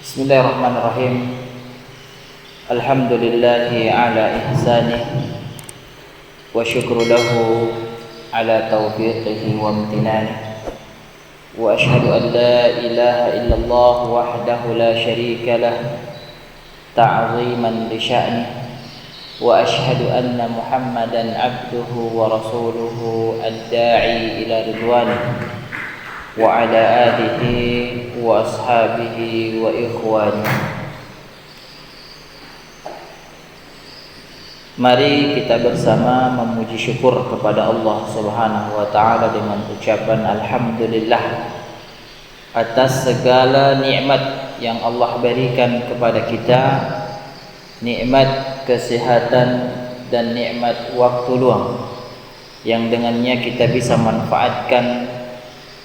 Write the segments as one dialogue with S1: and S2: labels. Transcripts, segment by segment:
S1: Bismillahirrahmanirrahim. Alhamdulillahi ala ihsanih wa syukru lahu ala taufiqihi wa amtinanih. Wa ashhadu an la ilaha illallah wahdahu la syarika lah ta'ziman li sya'nih. Wa ashhadu anna Muhammadan abduhu wa rasuluhu ad-da'i ila ridwanih wa ala alihi wa ashabihi wa ikhwani. Mari kita bersama memuji syukur kepada Allah Subhanahu wa taala dengan ucapan alhamdulillah atas segala nikmat yang Allah berikan kepada kita, nikmat kesehatan dan nikmat waktu luang yang dengannya kita bisa manfaatkan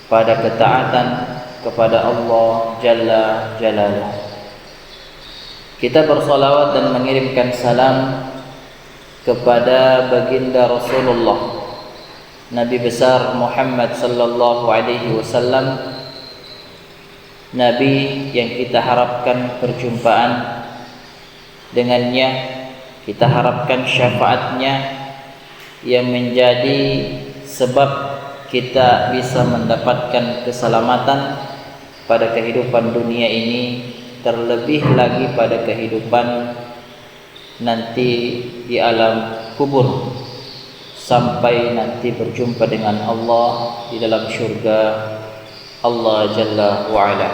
S1: pada ketaatan kepada Allah Jalla Jalaluhu. Kita bersalawat dan mengirimkan salam kepada baginda Rasulullah Nabi besar Muhammad sallallahu alaihi wasallam, Nabi yang kita harapkan perjumpaan dengannya, kita harapkan syafaatnya yang menjadi sebab kita bisa mendapatkan keselamatan pada kehidupan dunia ini, terlebih lagi pada kehidupan nanti di alam kubur, sampai nanti berjumpa dengan Allah di dalam syurga Allah Jalla wa'ala.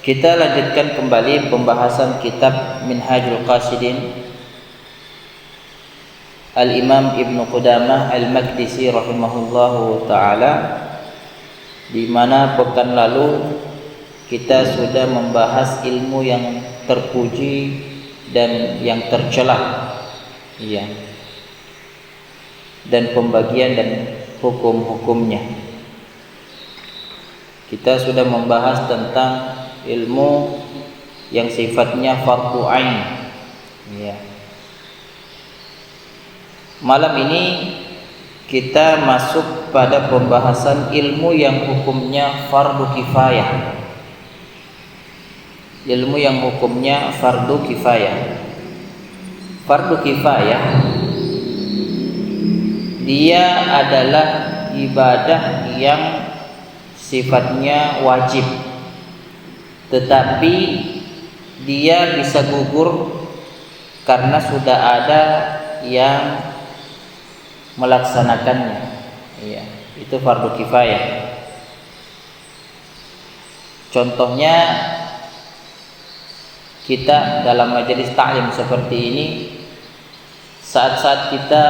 S1: Kita lanjutkan kembali pembahasan kitab Minhajul Qasidin Al-Imam Ibnu Qudamah Al-Maqdisi rahimahullahu ta'ala, di mana pekan lalu kita sudah membahas ilmu yang terpuji dan yang tercela, ya, dan pembagian dan hukum-hukumnya. Kita sudah membahas tentang ilmu yang sifatnya fardhu ain, ya. Malam ini kita masuk pada pembahasan ilmu yang hukumnya fardu kifayah. Ilmu yang hukumnya fardu kifayah. Fardu kifayah dia adalah ibadah yang sifatnya wajib, tetapi dia bisa gugur karena sudah ada yang melaksanakannya, ya, itu fardu kifayah. Contohnya kita dalam majelis ta'lim seperti ini, saat-saat kita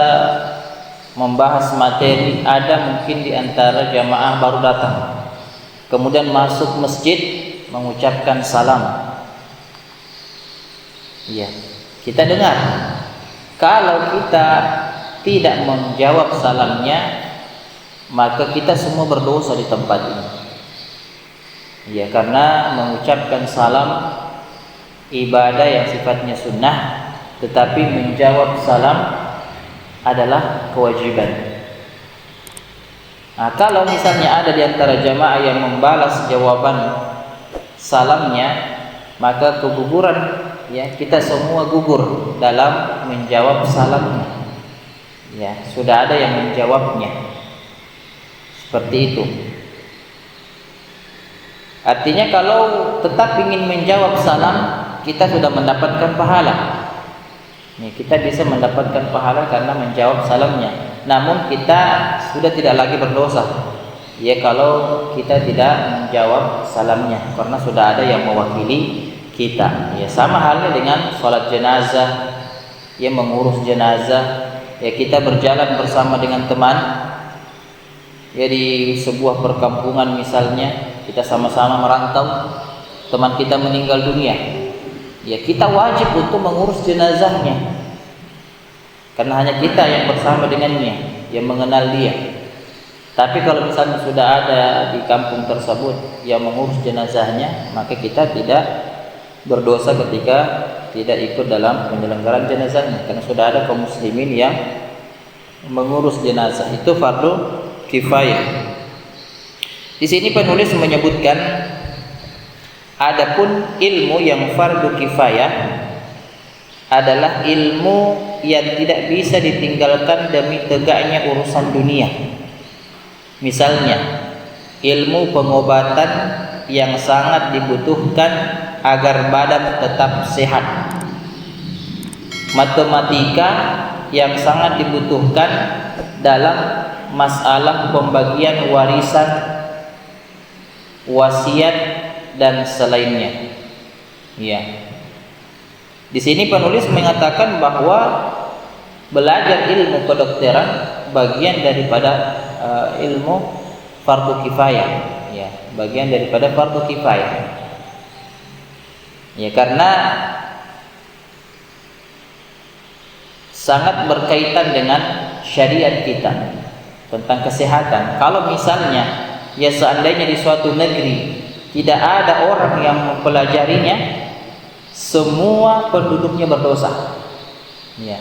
S1: membahas materi, ada mungkin di antara jamaah baru datang, kemudian masuk masjid mengucapkan salam, ya, kita dengar. Kalau kita tidak menjawab salamnya, maka kita semua berdosa di tempat ini, ya, karena mengucapkan salam ibadah yang sifatnya sunnah, tetapi menjawab salam adalah kewajiban. Nah, kalau misalnya ada di antara jamaah yang membalas jawaban salamnya, maka keguguran, ya, kita semua gugur dalam menjawab salamnya. Ya, sudah ada yang menjawabnya. Seperti itu. Artinya kalau tetap ingin menjawab salam, kita sudah mendapatkan pahala. Ya, kita bisa mendapatkan pahala karena menjawab salamnya. Namun kita sudah tidak lagi berdosa, ya, kalau kita tidak menjawab salamnya, karena sudah ada yang mewakili kita. Ya, sama halnya dengan sholat jenazah, ya, mengurus jenazah. Ya, kita berjalan bersama dengan teman, ya, di sebuah perkampungan misalnya, kita sama-sama merantau, teman kita meninggal dunia, ya, kita wajib untuk mengurus jenazahnya, karena hanya kita yang bersama dengannya, yang mengenal dia. Tapi kalau misalnya sudah ada di kampung tersebut yang mengurus jenazahnya, maka kita tidak berdosa ketika tidak ikut dalam penyelenggaraan jenazahnya, karena sudah ada kaum muslimin yang mengurus jenazah. Itu fardu kifayah. Di sini penulis menyebutkan adapun ilmu yang fardu kifayah adalah ilmu yang tidak bisa ditinggalkan demi tegaknya urusan dunia. Misalnya, ilmu pengobatan yang sangat dibutuhkan agar badan tetap sehat. Matematika yang sangat dibutuhkan dalam masalah pembagian warisan, wasiat dan selainnya. Ya. Di sini penulis mengatakan bahwa belajar ilmu kedokteran bagian daripada ilmu fardu kifayah, ya, bagian daripada fardu kifayah. Ya, karena sangat berkaitan dengan syariat kita tentang kesehatan. Kalau misalnya ya seandainya di suatu negeri tidak ada orang yang mempelajarinya, semua penduduknya berdosa. Ya.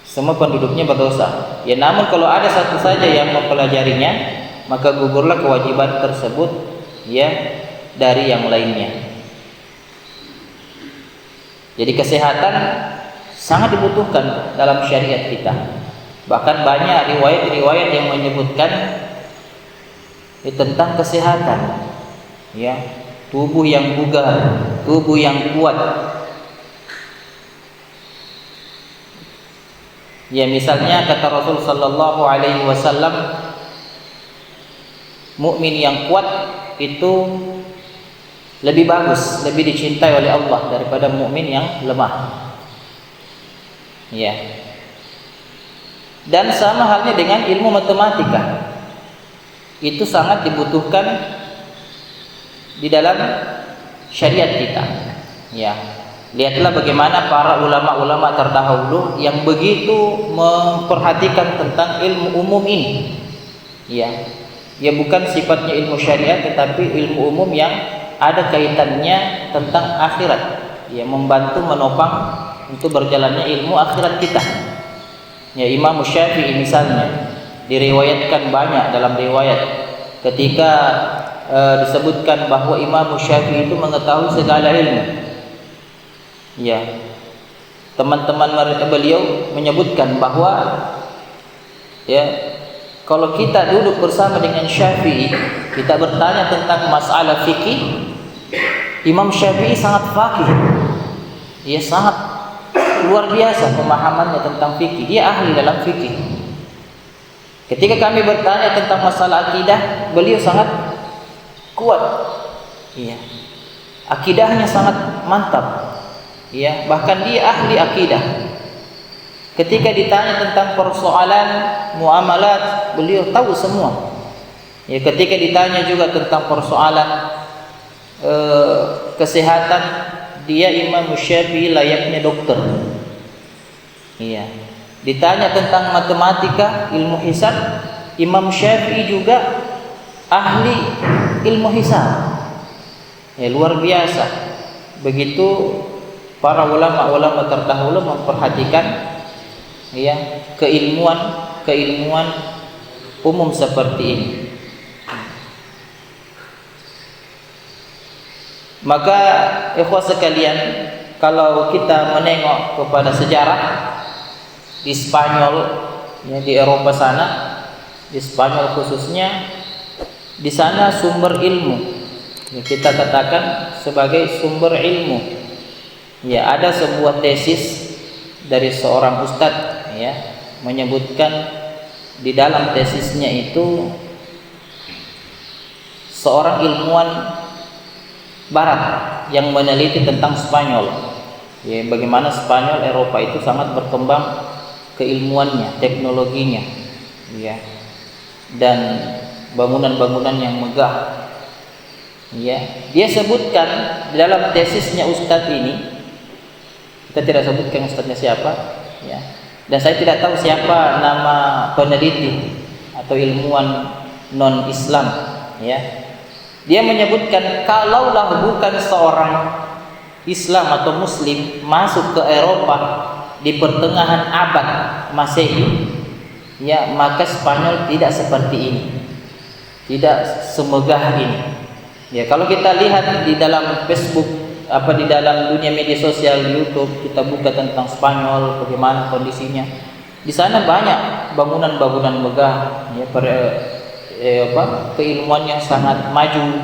S1: Semua penduduknya berdosa. Ya, namun kalau ada satu saja yang mempelajarinya, maka gugurlah kewajiban tersebut ya dari yang lainnya. Jadi kesehatan sangat dibutuhkan dalam syariat kita. Bahkan banyak riwayat-riwayat yang menyebutkan tentang kesehatan. Ya, tubuh yang bugar, tubuh yang kuat. Ya, misalnya kata Rasul sallallahu alaihi wasallam, mukmin yang kuat itu lebih bagus, lebih dicintai oleh Allah daripada mukmin yang lemah. Ya. Dan sama halnya dengan ilmu matematika. Itu sangat dibutuhkan di dalam syariat kita. Ya. Lihatlah bagaimana para ulama-ulama terdahulu yang begitu memperhatikan tentang ilmu umum ini. Ya. Ya, bukan sifatnya ilmu syariat tetapi ilmu umum yang ada kaitannya tentang akhirat. Ya, membantu menopang untuk berjalannya ilmu akhirat kita. Ya, Imam Syafi'i misalnya diriwayatkan banyak dalam riwayat ketika disebutkan bahwa Imam Syafi'i itu mengetahui segala ilmu. Ya, teman-teman beliau menyebutkan bahwa ya, kalau kita duduk bersama dengan Syafi'i, kita bertanya tentang masalah fikih, Imam Syafi'i sangat faqih. Dia sangat luar biasa pemahamannya tentang fikih. Dia ahli dalam fikih. Ketika kami bertanya tentang masalah akidah, beliau sangat kuat. Iya. Akidahnya sangat mantap. Iya, bahkan dia ahli akidah. Ketika ditanya tentang persoalan muamalat, beliau tahu semua. Ya, ketika ditanya juga tentang persoalan kesehatan, dia Imam Syafi'i layaknya dokter. Iya. Ditanya tentang matematika, ilmu hisab, Imam Syafi'i juga ahli ilmu hisab. Ya, luar biasa. Begitu para ulama-ulama terdahulu memperhatikan ya keilmuan umum seperti ini. Maka ikhwah sekalian, kalau kita menengok kepada sejarah di Spanyol, ya, di Eropa sana, di Spanyol khususnya, di sana sumber ilmu, ya, kita katakan sebagai sumber ilmu. Ya, ada sebuah tesis dari seorang ustadz, ya, menyebutkan di dalam tesisnya itu seorang ilmuwan Barat yang meneliti tentang Spanyol. Ya, bagaimana Spanyol, Eropa itu sangat berkembang keilmuannya, teknologinya, ya, dan bangunan-bangunan yang megah. Ya, dia sebutkan di dalam tesisnya ustadz ini, kita tidak sebutkan ustadznya siapa, ya, dan saya tidak tahu siapa nama peneliti atau ilmuwan non Islam, ya. Dia menyebutkan kalaulah bukan seorang Islam atau Muslim masuk ke Eropa di pertengahan abad Masehi, ya, maka Spanyol tidak seperti ini. tidak semegah ini. Ya, kalau kita lihat di dalam Facebook, di dalam dunia media sosial, di YouTube, kita buka tentang Spanyol, bagaimana kondisinya. Di sana banyak bangunan-bangunan megah, ya, keilmuan yang sangat maju.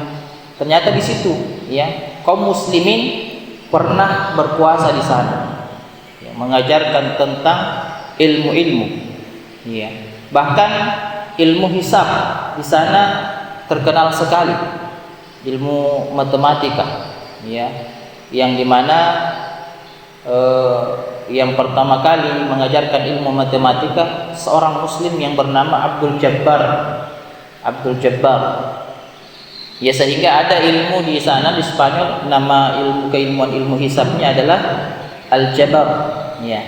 S1: Ternyata di situ, ya, kaum muslimin pernah berkuasa di sana, ya, mengajarkan tentang ilmu-ilmu, ya. Bahkan ilmu hisab di sana terkenal sekali, ilmu matematika, ya, yang dimana yang pertama kali mengajarkan ilmu matematika seorang muslim yang bernama Abdul Jabbar. Ya, sehingga ada ilmu di sana di Spanyol, nama keilmuan ilmu hisabnya adalah Aljabar, ya.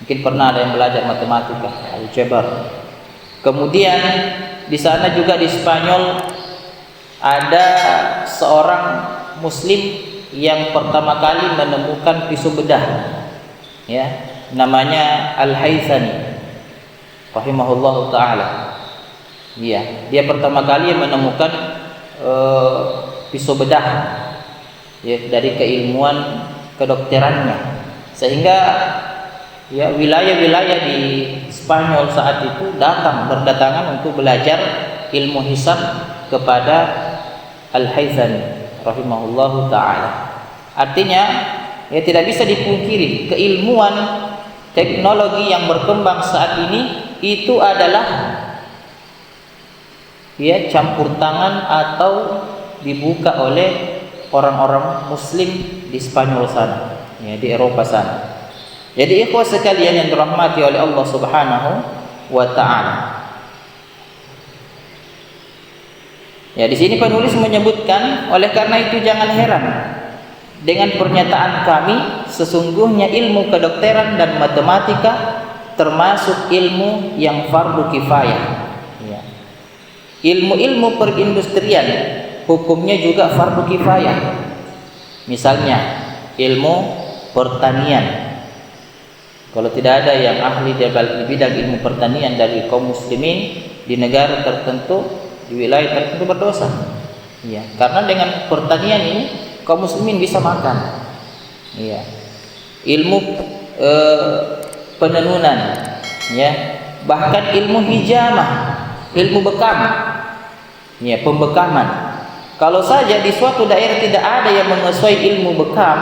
S1: Mungkin pernah ada yang belajar matematika, Aljabar. Kemudian di sana juga di Spanyol ada seorang muslim yang pertama kali menemukan pisau bedah, ya, namanya Al-Haythami rahimahullahu taala. Ya, dia pertama kali menemukan pisau bedah, ya, dari keilmuan kedokterannya, sehingga, ya, wilayah-wilayah di Spanyol saat itu berdatangan untuk belajar ilmu hisab kepada Al-Haythami rahimahullahu taala. Artinya, ya, tidak bisa dipungkiri keilmuan teknologi yang berkembang saat ini itu adalah, ya, campur tangan atau dibuka oleh orang-orang muslim di Spanyol sana, ya, di Eropa sana. Jadi ikhwah sekalian yang dirahmati oleh Allah Subhanahu wa taala. Ya, di sini penulis menyebutkan, oleh karena itu jangan heran dengan pernyataan kami, sesungguhnya ilmu kedokteran dan matematika termasuk ilmu yang fardu kifayah. Ya. Ilmu-ilmu perindustrian hukumnya juga fardu kifayah. Misalnya ilmu pertanian. Kalau tidak ada yang ahli di bidang ilmu pertanian dari kaum muslimin di negara tertentu, di wilayah tertentu, berdosa. Ya, karena dengan pertanian ini kaum muslimin bisa makan. Ya. Ilmu penenunan, ya, bahkan ilmu hijamah, ilmu bekam, ya, pembekaman. Kalau saja di suatu daerah tidak ada yang menguasai ilmu bekam,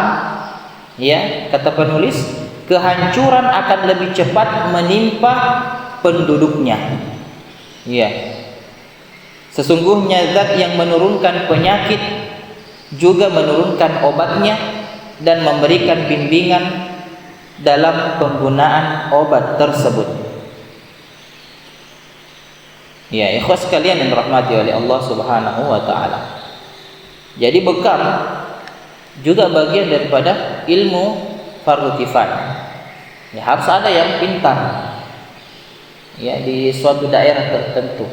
S1: ya, kata penulis, kehancuran akan lebih cepat menimpa penduduknya. Ya. Sesungguhnya zat yang menurunkan penyakit juga menurunkan obatnya dan memberikan bimbingan dalam penggunaan obat tersebut. Ya, ikhwas sekalian yang dirahmati oleh Allah Subhanahu wa taala. Jadi bekam juga bagian daripada ilmu fardu kifayah. Ya, harus ada yang pintar, ya, di suatu daerah tertentu.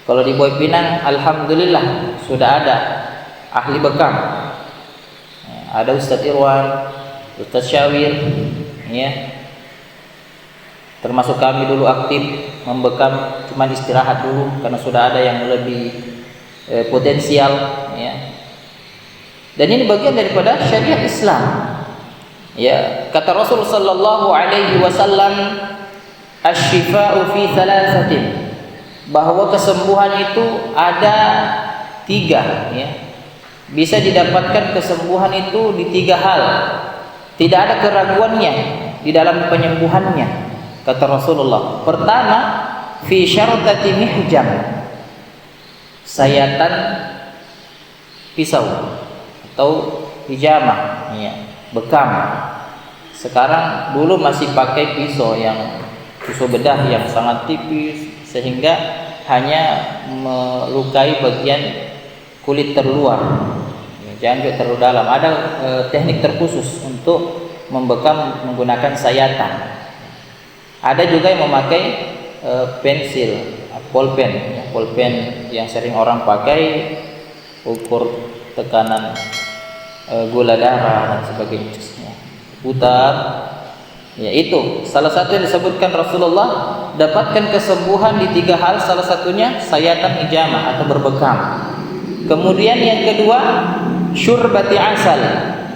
S1: Kalau di Boy Pinang, alhamdulillah sudah ada ahli bekam. Ya, ada Ustadz Irwan, Ustadz Syawir, ya. Termasuk kami dulu aktif membekam, cuma istirahat dulu karena sudah ada yang lebih potensial, ya. Dan ini bagian daripada syariat Islam. Ya, kata Rasul sallallahu alaihi wasallam, asy-syifa'u fi thalathatin, bahwa kesembuhan itu ada 3, ya. Bisa didapatkan kesembuhan itu di 3 hal. Tidak ada keraguannya di dalam penyembuhannya, kata Rasulullah. Pertama, fi syartati mihjam, sayatan pisau atau hijamah, ya, bekam. Sekarang, dulu masih pakai pisau bedah yang sangat tipis sehingga hanya melukai bagian kulit terluar, ya, jangan juga terlalu dalam. Ada teknik terkhusus untuk membekam menggunakan sayatan. Ada juga yang memakai pensil, pulpen, ya, pulpen yang sering orang pakai ukur tekanan gula darah dan sebagainya. Putar, Ya, itu salah satu yang disebutkan Rasulullah, dapatkan kesembuhan di 3 hal, salah satunya sayatan hijamah atau berbekam. Kemudian yang kedua, syurbati asal,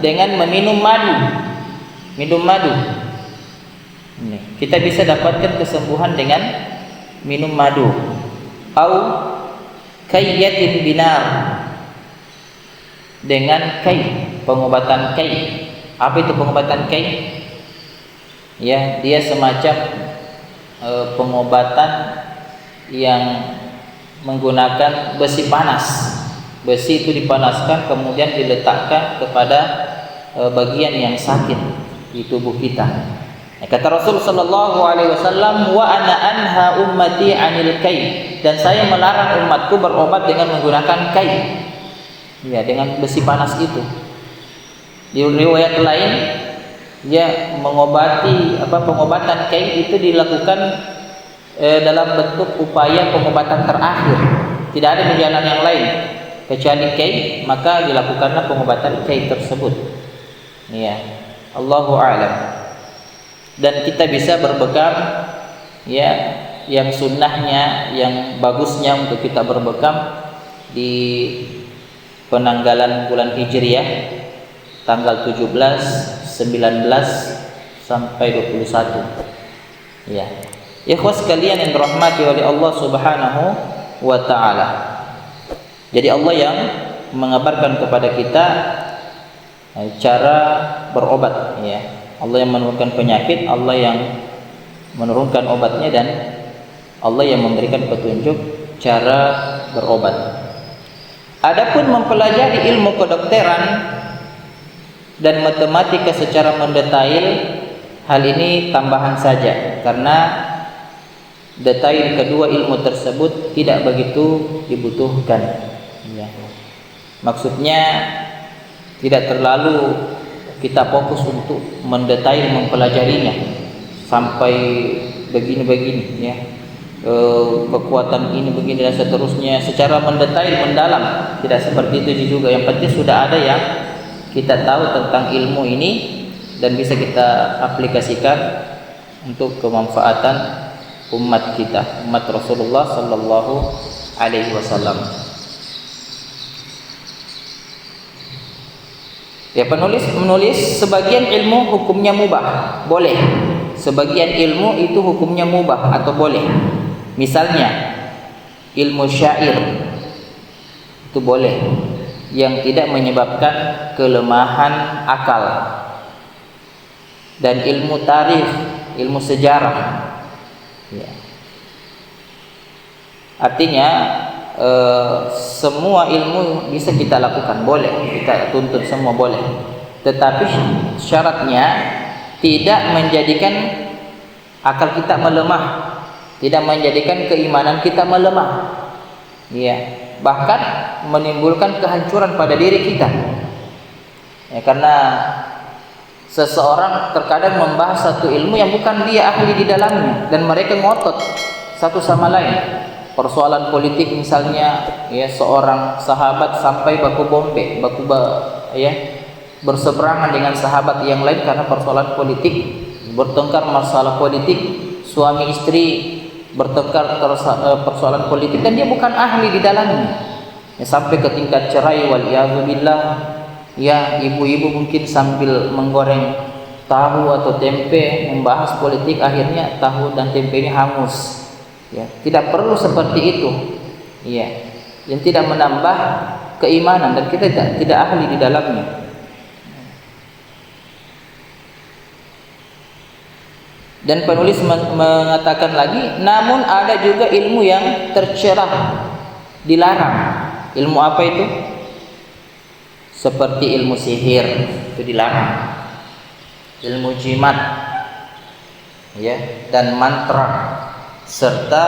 S1: dengan meminum madu. Minum madu. Ini, kita bisa dapatkan kesembuhan dengan minum madu. Au kayyatin binar, dengan kai, pengobatan kai. Apa itu pengobatan kai? Ya, dia semacam pengobatan yang menggunakan besi panas. Besi itu dipanaskan kemudian diletakkan kepada bagian yang sakit di tubuh kita. Kata Rasul sallallahu alaihi wasallam, wa ana anha ummati 'anil kai, dan saya melarang umatku berobat dengan menggunakan kai. Ya, dengan besi panas itu. Di riwayat lain, ya, pengobatan kai itu dilakukan dalam bentuk upaya pengobatan terakhir. Tidak ada jalan yang lain kecuali kai, maka dilakukanlah pengobatan kai tersebut. Ya, Allahu a'lam. Dan kita bisa berbekam, ya, yang sunnahnya, yang bagusnya untuk kita berbekam di penanggalan bulan Hijriah tanggal 17, 19 sampai 21. Ya. Ikhwas sekalian yang dirahmati oleh Allah Subhanahu wa taala. Jadi Allah yang mengabarkan kepada kita cara berobat, ya. Allah yang menurunkan penyakit, Allah yang menurunkan obatnya, dan Allah yang memberikan petunjuk cara berobat. Adapun mempelajari ilmu kedokteran dan matematika secara mendetail, hal ini tambahan saja, karena detail kedua ilmu tersebut tidak begitu dibutuhkan. Ya. Maksudnya tidak terlalu kita fokus untuk mendetail mempelajarinya sampai begini-begini, ya. Kekuatan ini begini dan seterusnya secara mendetail mendalam, tidak seperti itu juga. Yang penting sudah ada yang kita tahu tentang ilmu ini dan bisa kita aplikasikan untuk kemanfaatan umat kita, umat Rasulullah sallallahu alaihi wasallam. Ya, penulis menulis sebagian ilmu hukumnya mubah, boleh. Sebagian ilmu itu hukumnya mubah atau boleh. Misalnya ilmu syair itu boleh, yang tidak menyebabkan kelemahan akal. Dan ilmu tarikh, ilmu sejarah, ya. Artinya semua ilmu bisa kita lakukan, boleh, kita tuntut semua boleh. Tetapi syaratnya tidak menjadikan akal kita melemah, tidak menjadikan keimanan kita melemah, ya. Bahkan menimbulkan kehancuran pada diri kita, ya, karena seseorang terkadang membahas satu ilmu yang bukan dia ahli di dalamnya, dan mereka ngotot satu sama lain. Persoalan politik misalnya, ya, seorang sahabat sampai berseberangan dengan sahabat yang lain karena persoalan politik, bertengkar masalah politik, suami istri bertengkar persoalan politik, dan dia bukan ahli di dalamnya, ya, sampai ke tingkat cerai waliyadzubillah. Ya, ibu-ibu mungkin sambil menggoreng tahu atau tempe membahas politik, akhirnya tahu dan tempe ini hangus. Ya, tidak perlu seperti itu, ya, yang tidak menambah keimanan dan kita tidak ahli di dalamnya. Dan penulis mengatakan lagi, namun ada juga ilmu yang tercerah, dilarang. Ilmu apa itu? Seperti ilmu sihir, itu dilarang. Ilmu jimat, ya, dan mantra, serta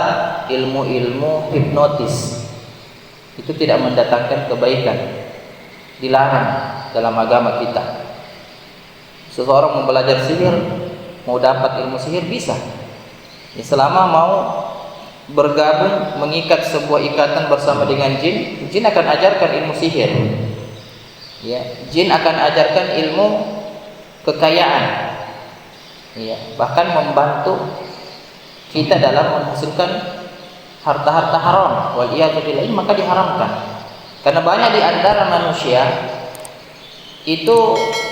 S1: ilmu-ilmu hipnotis, itu tidak mendatangkan kebaikan, dilarang dalam agama kita. Seseorang mau belajar sihir, mau dapat ilmu sihir bisa, ya, selama mau bergabung mengikat sebuah ikatan bersama dengan jin, jin akan ajarkan ilmu sihir, ya, jin akan ajarkan ilmu kekayaan, Ya, bahkan membantu kita dalam menghasilkan harta-harta haram. Wal iyadu billah, maka diharamkan. Karena banyak di antara manusia itu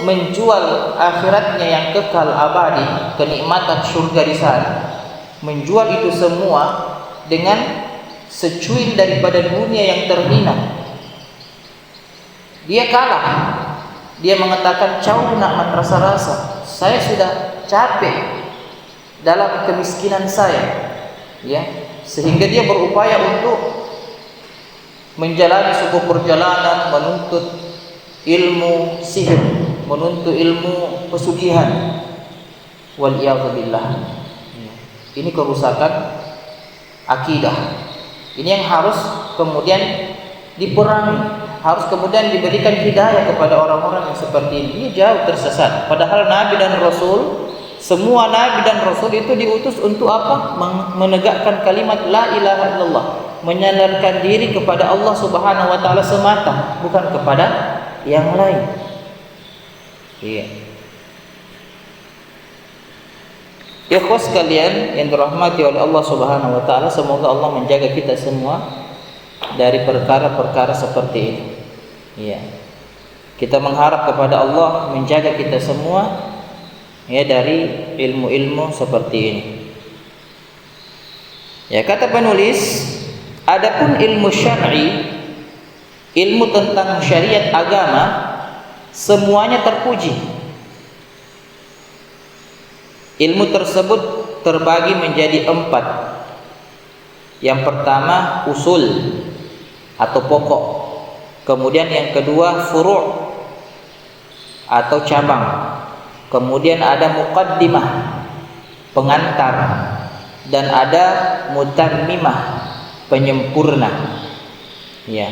S1: menjual akhiratnya yang kekal abadi, kenikmatan surga di sana, menjual itu semua dengan secuil daripada dunia yang terhina. Dia kalah. Dia mengatakan, "Cau nak man rasa-rasa. Saya sudah capek dalam kemiskinan saya." Ya, sehingga dia berupaya untuk menjalani sebuah perjalanan menuntut ilmu sihir, menuntut ilmu pesugihan. Wal iyadu billah. Ini kerusakan akidah. Ini yang harus kemudian diperangi, harus kemudian diberikan hidayah kepada orang-orang yang seperti ini. Dia jauh tersesat. Padahal Nabi dan Rasul, semua Nabi dan Rasul itu diutus untuk apa? Menegakkan kalimat la ilaha illallah, menyandarkan diri kepada Allah Subhanahu wa taala semata, bukan kepada yang lain. Iya. Ikhwas sekalian yang dirahmati oleh Allah Subhanahu wa taala, semoga Allah menjaga kita semua dari perkara-perkara seperti ini. Iya. Kita mengharap kepada Allah menjaga kita semua ya dari ilmu-ilmu seperti ini. Ya, kata penulis, adapun ilmu syar'i, ilmu tentang syariat agama, semuanya terpuji. Ilmu tersebut terbagi menjadi 4. Yang pertama usul atau pokok. Kemudian yang kedua furu' atau cabang. Kemudian ada muqaddimah, pengantar, dan ada mutammimah, penyempurna. Ya.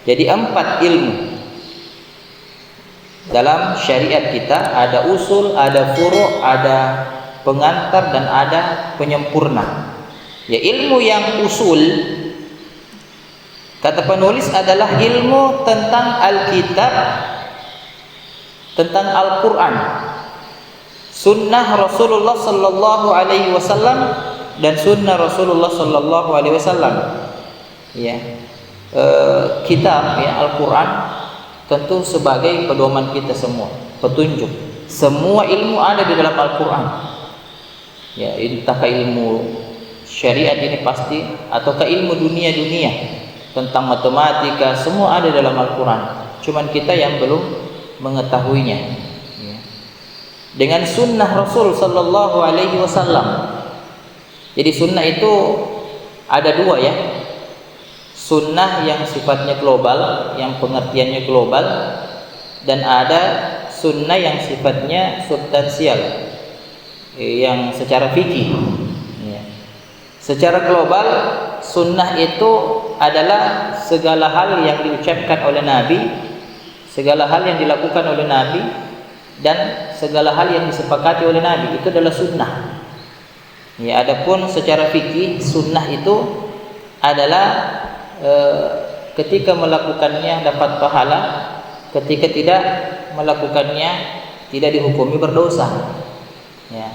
S1: Jadi 4 ilmu dalam syariat kita, ada usul, ada furu', ada pengantar, dan ada penyempurna. Ya, ilmu yang usul, kata penulis, adalah ilmu tentang Alkitab, tentang Al-Quran, sunnah Rasulullah sallallahu alaihi wasallam, dan sunnah Rasulullah sallallahu alaihi wasallam. Ya, kitab ya Al-Quran tentu sebagai pedoman kita semua, petunjuk. Semua ilmu ada di dalam Al-Quran. Ya, entah ilmu syariat ini pasti, ataukah ilmu dunia-dunia tentang matematika, semua ada dalam Al-Quran. Cuman kita yang belum mengetahuinya. Ya. Dengan sunnah Rasul sallallahu alaihi wasallam. Jadi sunnah itu ada 2 ya. Sunnah yang sifatnya global, yang pengertiannya global, dan ada sunnah yang sifatnya substansial, yang secara fikih. Ya. Secara global, sunnah itu adalah segala hal yang diucapkan oleh Nabi, segala hal yang dilakukan oleh Nabi, dan segala hal yang disepakati oleh Nabi, itu adalah sunnah. Ya, adapun secara fikih, sunnah itu adalah ketika melakukannya dapat pahala, ketika tidak melakukannya tidak dihukumi berdosa. Ya.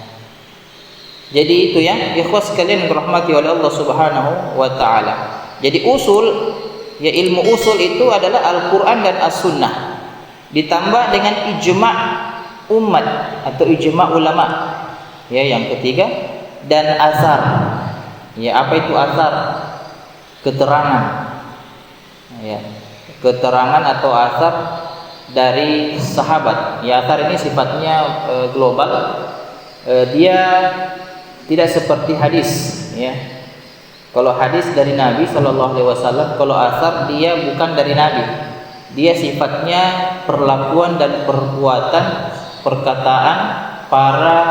S1: Jadi itu ya, ikhwas sekalian dirahmati oleh Allah Subhanahu wa taala. Jadi usul, ya ilmu usul itu adalah Al-Qur'an dan As-Sunnah. Ditambah dengan ijma' umat atau ijma' ulama. Ya, yang ketiga, dan asar. Ya, apa itu asar? Keterangan. Ya, keterangan atau asar dari sahabat. Ya, asar ini sifatnya global. Dia tidak seperti hadis, ya. Kalau hadis dari Nabi Shallallahu Alaihi Wasallam, kalau asar dia bukan dari Nabi. Dia sifatnya perlakuan dan perbuatan, perkataan para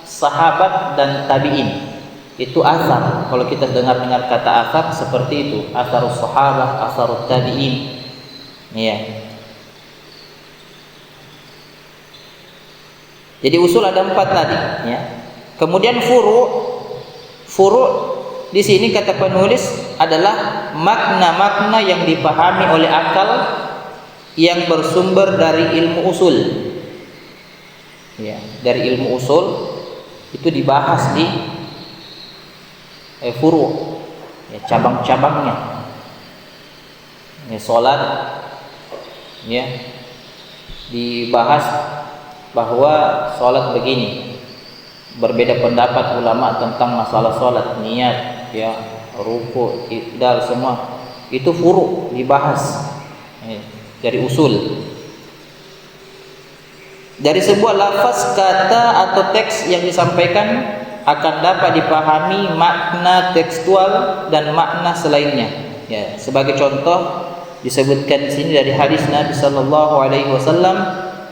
S1: sahabat dan tabi'in. Itu asar. Kalau kita dengar kata asar seperti itu, asarus sahabah, asarut tabi'in. Ya. Jadi usul ada 4 tadi, ya. Kemudian furu' di sini kata penulis adalah makna-makna yang dipahami oleh akal yang bersumber dari ilmu usul. Ya, dari ilmu usul itu dibahas di furu', ya, cabang-cabangnya. Ya, salat, ya, dibahas bahwa salat begini. Berbeda pendapat ulama tentang masalah salat, niat, ya, ruku', i'tidal, semua itu furu' dibahas, ya, dari usul. Dari sebuah lafaz, kata atau teks yang disampaikan akan dapat dipahami makna tekstual dan makna selainnya. Ya, sebagai contoh disebutkan di sini dari hadis Nabi sallallahu alaihi wasallam,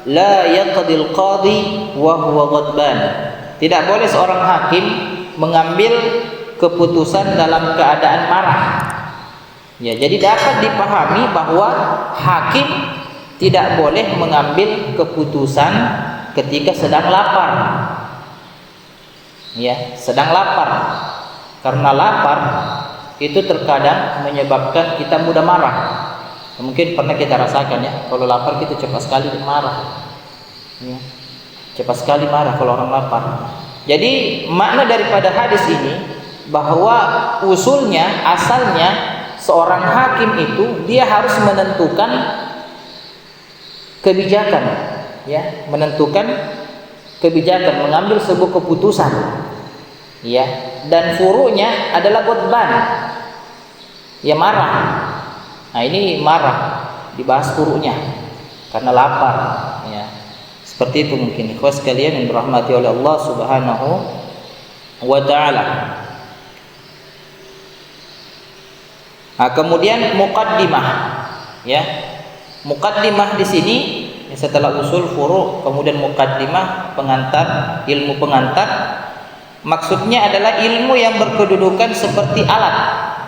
S1: la yaqdil qadi wa huwa ghadban. Tidak boleh seorang hakim mengambil keputusan dalam keadaan marah. Ya, jadi dapat dipahami bahwa hakim tidak boleh mengambil keputusan ketika sedang lapar. Ya, sedang lapar. Karena lapar itu terkadang menyebabkan kita mudah marah. Mungkin pernah kita rasakan, ya, kalau lapar kita cepat sekali marah. Ya, cepat sekali marah kalau orang lapar. Jadi makna daripada hadis ini bahwa usulnya, asalnya seorang hakim itu dia harus menentukan kebijakan, ya, menentukan kebijakan, mengambil sebuah keputusan, ya, dan furu'nya adalah ghadban, ya, marah. Nah, ini marah, dibahas furu'nya karena lapar, ya. Seperti itu mungkin ikhwas sekalian yang dirahmati oleh Allah Subhanahu wa taala. Nah, kemudian muqaddimah, ya. Muqaddimah di sini setelah usul, furu', kemudian muqaddimah, pengantar, ilmu pengantar. Maksudnya adalah ilmu yang berkedudukan seperti alat,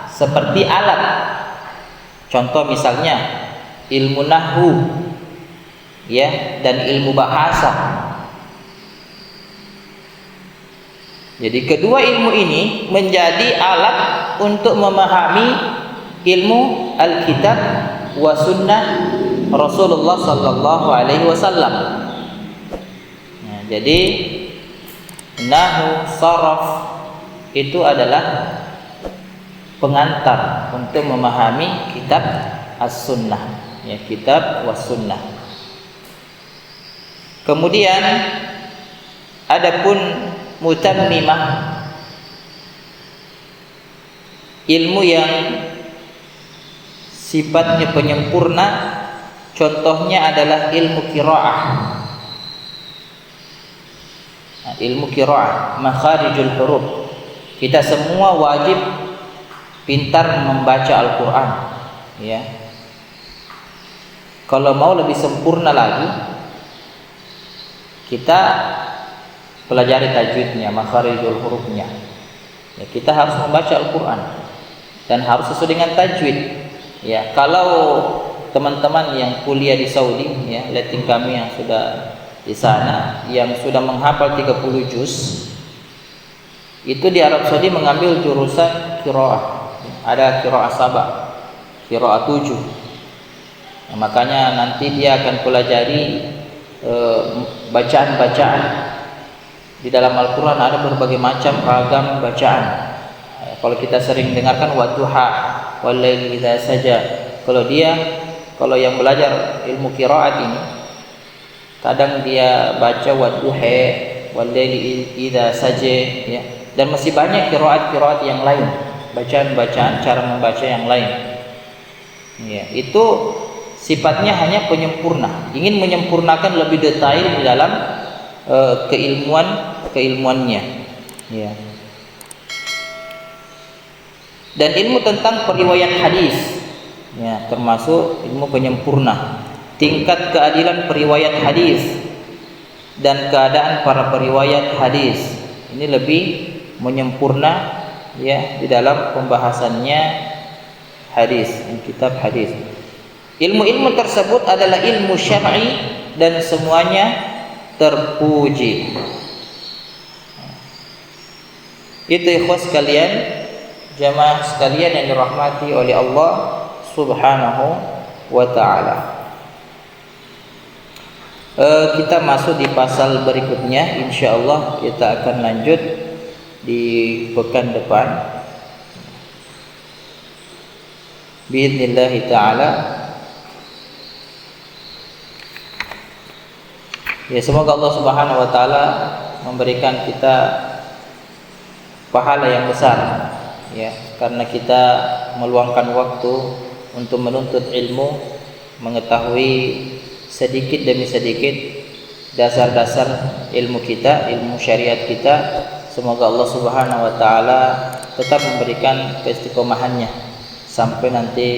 S1: seperti alat. Contoh misalnya ilmu nahwu, ya, dan ilmu bahasa. Jadi kedua ilmu ini menjadi alat untuk memahami ilmu Alkitab wa sunnah Rasulullah sallallahu alaihi wasallam. Nah, jadi nahwu, sharaf itu adalah pengantar untuk memahami kitab as-sunnah, ya, kitab was sunnah. Kemudian adapun mutammimah, ilmu yang sifatnya penyempurna, contohnya adalah ilmu qiraah. Nah, ilmu qiraah, makharijul huruf. Kita semua wajib pintar membaca Al-Qur'an, ya. Kalau mau lebih sempurna lagi, kita pelajari tajwidnya, makharijul hurufnya. Ya, kita harus membaca Al-Qur'an dan harus sesuai dengan tajwid. Ya, kalau teman-teman yang kuliah di Saudi, ya, letting kami yang sudah di sana, yang sudah menghafal 30 juz, itu di Arab Saudi mengambil jurusan qiraah. Ada qiraah 7, qiraah 7. Nah, makanya nanti dia akan pelajari bacaan-bacaan di dalam Al-Quran. Ada berbagai macam ragam bacaan. Kalau kita sering dengarkan wadduha, walaili idza saja. Kalau yang belajar ilmu qiraat ini, kadang dia baca wadduha, walaili idza saja, ya. Dan masih banyak qiraat-qiraat yang lain, bacaan-bacaan, cara membaca yang lain. Ya, itu sifatnya hanya penyempurna, ingin menyempurnakan lebih detail di dalam keilmuannya, ya. Dan ilmu tentang periwayat hadis, ya, termasuk ilmu penyempurna. Tingkat keadilan periwayat hadis dan keadaan para periwayat hadis ini lebih menyempurna, ya, di dalam pembahasannya hadis, kitab hadis. Ilmu-ilmu tersebut adalah ilmu syar'i dan semuanya terpuji. Itu ikhwas sekalian, jamaah sekalian yang dirahmati oleh Allah Subhanahu wa taala. Kita masuk di pasal berikutnya. InsyaAllah kita akan lanjut di pekan depan biidznillah ta'ala. Ya, semoga Allah Subhanahu wa taala memberikan kita pahala yang besar, ya, karena kita meluangkan waktu untuk menuntut ilmu, mengetahui sedikit demi sedikit dasar-dasar ilmu kita, ilmu syariat kita. Semoga Allah Subhanahu wa taala tetap memberikan keistiqomahannya sampai nanti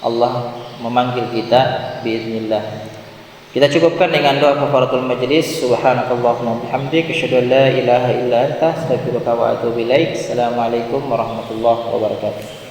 S1: Allah memanggil kita biiznillah. Kita cukupkan dengan doa kafaratul majlis. Subhanakallahumma bihamdik, asyhadu an la ilaha illa anta, astaghfiruka wa atubu ilaik. Assalamualaikum warahmatullahi wabarakatuh.